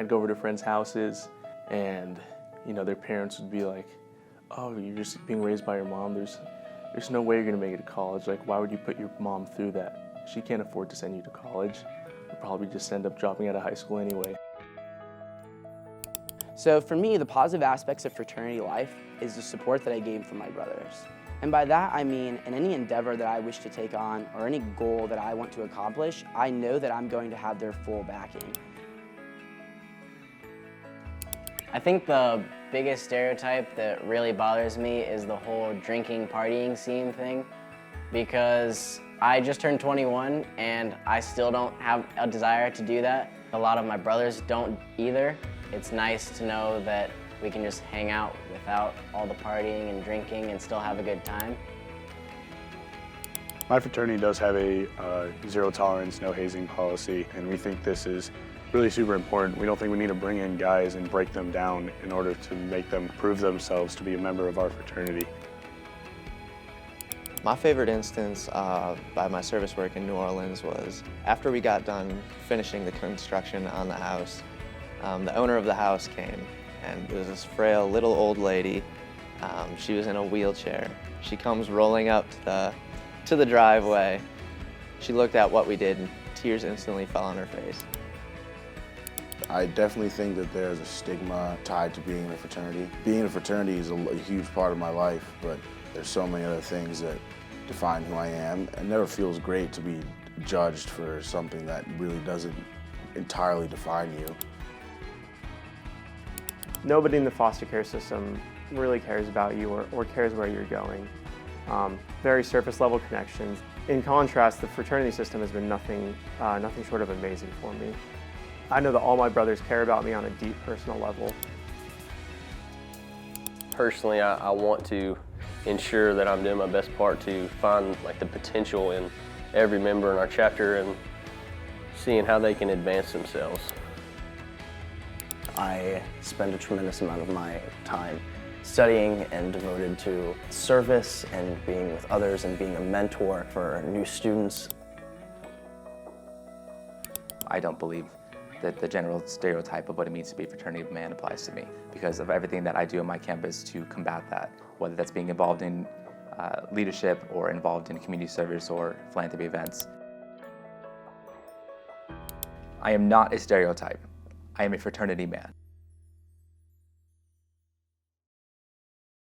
I'd go over to friends' houses and, you know, their parents would be like, oh, you're just being raised by your mom. There's no way you're gonna make it to college. Like, why would you put your mom through that? She can't afford to send you to college. You'll probably just end up dropping out of high school anyway. So for me, the positive aspects of fraternity life is the support that I gain from my brothers. And by that, I mean in any endeavor that I wish to take on or any goal that I want to accomplish, I know that I'm going to have their full backing. I think the biggest stereotype that really bothers me is the whole drinking, partying scene thing, because I just turned 21 and I still don't have a desire to do that. A lot of my brothers don't either. It's nice to know that we can just hang out without all the partying and drinking and still have a good time. My fraternity does have a zero tolerance, no hazing policy, and we think this is really super important. We don't think we need to bring in guys and break them down in order to make them prove themselves to be a member of our fraternity. My favorite instance by my service work in New Orleans was after we got done finishing the construction on the house, the owner of the house came, and it was this frail little old lady. She was in a wheelchair. She comes rolling up to the driveway. She looked at what we did and tears instantly fell on her face. I definitely think that there's a stigma tied to being in a fraternity. Being in a fraternity is a huge part of my life, but there's so many other things that define who I am. It never feels great to be judged for something that really doesn't entirely define you. Nobody in the foster care system really cares about you or cares where you're going. Very surface level connections. In contrast, the fraternity system has been nothing short of amazing for me. I know that all my brothers care about me on a deep personal level. Personally, I want to ensure that I'm doing my best part to find the potential in every member in our chapter and seeing how they can advance themselves. I spend a tremendous amount of my time studying and devoted to service and being with others and being a mentor for new students. I don't believe that the general stereotype of what it means to be a fraternity man applies to me because of everything that I do on my campus to combat that, whether that's being involved in leadership or involved in community service or philanthropy events. I am not a stereotype. I am a fraternity man.